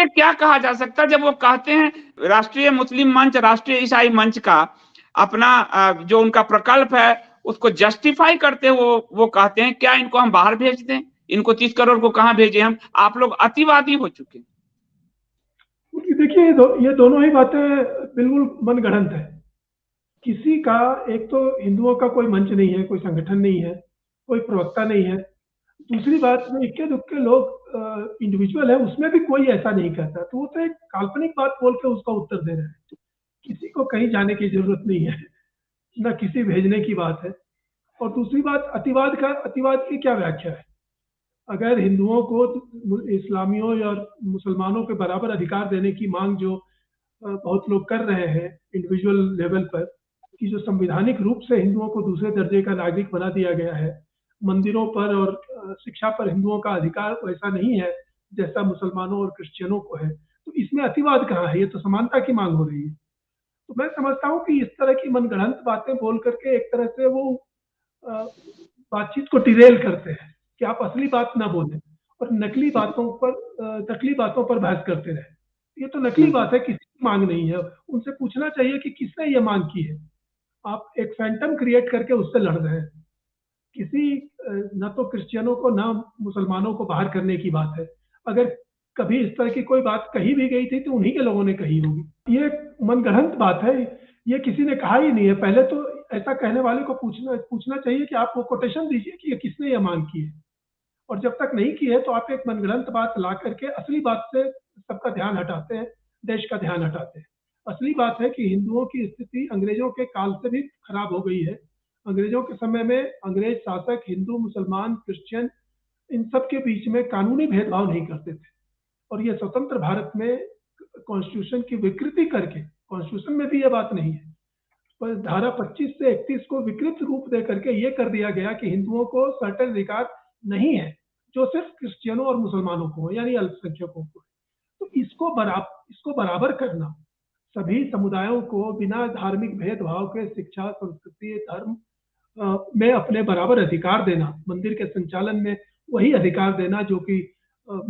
उनसे क्या कहा जा सकता है जब वो कहते हैं राष्ट्रीय मुस्लिम मंच, राष्ट्रीय ईसाई मंच का अपना जो उनका प्रकल्प है उसको जस्टिफाई करते हुए वो कहते हैं क्या इनको हम बाहर भेज दें? इनको 30 करोड़ को कहाँ भेजें हम? आप लोग अतिवादी हो चुके हैं। देखिए ये दोनों ही बातें बिल्कुल मनगढ़ंत है। किसी का, एक तो हिंदुओं का कोई मंच नहीं है, कोई संगठन नहीं है, कोई प्रवक्ता नहीं है। दूसरी बात में इक्के दुक्के लोग इंडिविजुअल है, उसमें भी कोई ऐसा नहीं कहता, तो वो तो एक काल्पनिक बात बोल के उसका उत्तर दे रहे हैं। किसी को कहीं जाने की जरूरत नहीं है, ना किसी भेजने की बात है। और दूसरी बात, अतिवाद की क्या व्याख्या है? अगर हिंदुओं को इस्लामियों या मुसलमानों के बराबर अधिकार देने की मांग जो बहुत लोग कर रहे हैं इंडिविजुअल लेवल पर, कि जो संवैधानिक रूप से हिंदुओं को दूसरे दर्जे का नागरिक बना दिया गया है, मंदिरों पर और शिक्षा पर हिंदुओं का अधिकार वैसा नहीं है जैसा मुसलमानों और क्रिश्चियनों को है, तो इसमें अतिवाद कहाँ है? ये तो समानता की मांग हो रही है। तो मैं समझता हूँ कि इस तरह की मनगढ़ंत बातें बोल करके एक तरह से वो अ, बातचीत को डिरेल करते हैं कि आप असली बात ना बोलें और नकली बातों पर बहस करते रहे। ये तो नकली बात है, किसी की मांग नहीं है। उनसे पूछना चाहिए कि किसने ये मांग की है। आप एक फैंटम क्रिएट करके उससे लड़ रहे हैं। किसी न तो क्रिश्चियनों को ना मुसलमानों को बाहर करने की बात है। अगर कभी इस तरह की कोई बात कही भी गई थी तो उन्हीं के लोगों ने कही होगी। ये मनगढ़ंत बात है, ये किसी ने कहा ही नहीं है। पहले तो ऐसा कहने वाले को पूछना चाहिए कि आप वो कोटेशन दीजिए कि ये किसने ये मांग की है। और जब तक नहीं की है तो आप एक मनगढ़ंत बात ला करके असली बात से सबका ध्यान हटाते हैं, देश का ध्यान हटाते हैं। असली बात है कि हिंदुओं की स्थिति अंग्रेजों के काल से भी खराब हो गई है। अंग्रेजों के समय में अंग्रेज शासक हिंदू, मुसलमान, क्रिश्चियन, इन सब के बीच में कानूनी भेदभाव नहीं करते थे। और ये स्वतंत्र भारत में कॉन्स्टिट्यूशन की विकृति करके, कॉन्स्टिट्यूशन में भी ये बात नहीं है, पर धारा 25 से 31 को विकृत रूप दे करके ये कर दिया गया कि हिंदुओं को सर्टेन अधिकार नहीं है जो सिर्फ क्रिश्चियनों और मुसलमानों को, यानी अल्पसंख्यकों को। तो इसको बराबर करना, सभी समुदायों को बिना धार्मिक भेदभाव के शिक्षा, संस्कृति, धर्म में अपने बराबर अधिकार देना, मंदिर के संचालन में वही अधिकार देना जो कि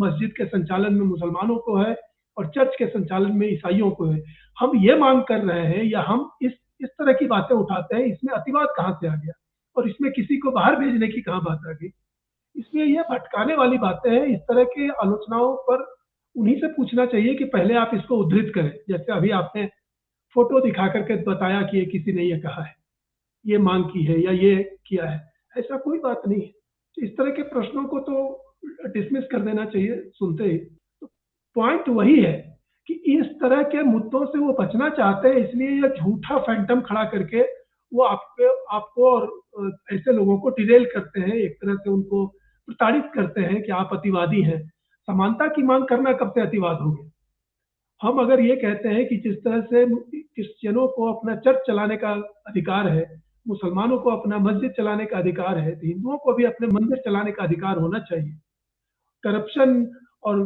मस्जिद के संचालन में मुसलमानों को है और चर्च के संचालन में ईसाइयों को है। हम ये मांग कर रहे हैं या हम इस तरह की बातें उठाते हैं, इसमें अतिवाद कहाँ से आ गया? और इसमें किसी को बाहर भेजने की कहाँ बात आ गई? इसलिए ये भटकाने वाली बातें हैं। इस तरह के आलोचनाओं पर उन्हीं से पूछना चाहिए कि पहले आप इसको उद्धृत करें, जैसे अभी आपने फोटो दिखा करके बताया कि ये किसी ने ये कहा है, ये मांग की है या ये किया है। ऐसा कोई बात नहीं है। तो इस तरह के प्रश्नों को तो डिसमिस कर देना चाहिए सुनते ही। तो पॉइंट वही है कि इस तरह के मुद्दों से वो बचना चाहते हैं, इसलिए ये झूठा फैंटम खड़ा करके वो आपको और ऐसे लोगों को डिरेल करते हैं, एक तरह से उनको प्रताड़ित करते हैं कि आप अतिवादी हैं। समानता की मांग करना कब से अतिवाद हो गया? हम अगर ये कहते हैं कि जिस तरह से क्रिश्चियनों को अपना चर्च चलाने का अधिकार है, मुसलमानों को अपना मस्जिद चलाने का अधिकार है, तो हिंदुओं को भी अपने मंदिर चलाने का अधिकार होना चाहिए। करप्शन और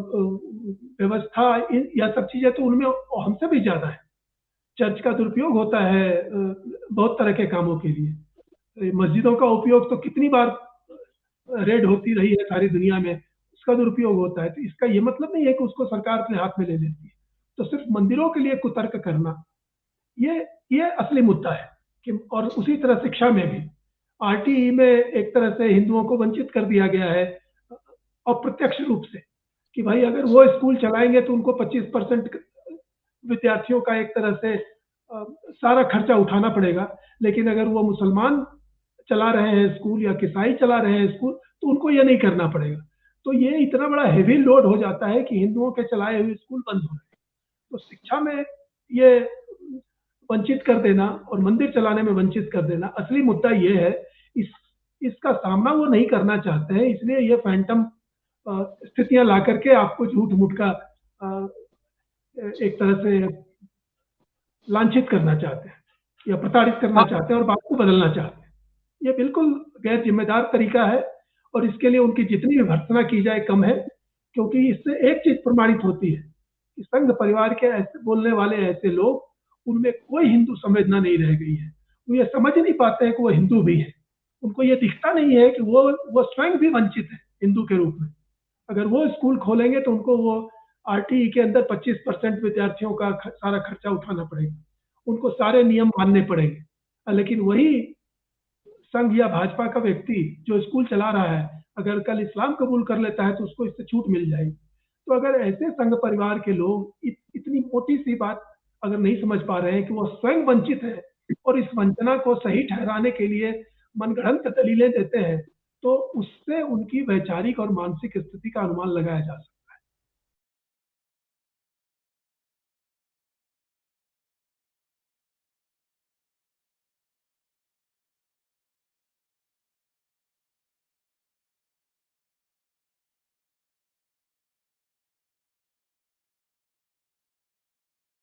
व्यवस्था, यह सब चीजें तो उनमें हमसे भी ज्यादा है। चर्च का दुरुपयोग होता है बहुत तरह के कामों के लिए। मस्जिदों का उपयोग तो कितनी बार रेड होती रही है सारी दुनिया में, उसका दुरुपयोग होता है। तो इसका ये मतलब नहीं है कि उसको सरकार अपने हाथ में ले लेती है। तो सिर्फ मंदिरों के लिए कुतर्क करना, ये ये असली मुद्दा है। कि और उसी तरह शिक्षा में भी आरटीई में एक तरह से हिंदुओं को वंचित कर दिया गया है अप्रत्यक्ष रूप से, कि भाई अगर वो स्कूल चलाएंगे तो उनको 25% विद्यार्थियों का एक तरह से सारा खर्चा उठाना पड़ेगा। लेकिन अगर वो मुसलमान चला रहे हैं स्कूल या ईसाई चला रहे हैं स्कूल तो उनको ये नहीं करना पड़ेगा। तो ये इतना बड़ा हेवी लोड हो जाता है कि हिंदुओं के चलाए हुए स्कूल बंद हो रहे हैं। तो शिक्षा में ये वंचित कर देना और मंदिर चलाने में वंचित कर देना, असली मुद्दा ये है। इस इसका सामना वो नहीं करना चाहते हैं, इसलिए ये फैंटम स्थितियां ला करके आपको झूठ मूठ का एक तरह से लांछित करना चाहते हैं या प्रताड़ित करना चाहते हैं और बात को बदलना चाहते हैं। ये बिल्कुल गैर जिम्मेदार तरीका है और इसके लिए उनकी जितनी भी भर्त्सना की जाए कम है, क्योंकि इससे एक चीज प्रमाणित होती है कि संघ परिवार के ऐसे बोलने वाले ऐसे लोग, उनमें कोई हिंदू संवेदना नहीं रह गई है। वो ये समझ नहीं पाते हैं कि वो हिंदू भी है। उनको ये दिखता नहीं है कि वो स्वयं भी वंचित है हिंदू के रूप में। अगर वो स्कूल खोलेंगे तो उनको वो आरटीई के अंदर 25% विद्यार्थियों का सारा खर्चा उठाना पड़ेगा, उनको सारे नियम मानने पड़ेंगे। लेकिन वही संघ या भाजपा का व्यक्ति जो स्कूल चला रहा है, अगर कल इस्लाम कबूल कर लेता है तो उसको इससे छूट मिल जाएगी। तो अगर ऐसे संघ परिवार के लोग इतनी मोटी सी बात अगर नहीं समझ पा रहे हैं कि वो स्वयं वंचित है और इस वंचना को सही ठहराने के लिए मनगढ़ंत दलीलें देते हैं, तो उससे उनकी वैचारिक और मानसिक स्थिति का अनुमान लगाया जा सकता है।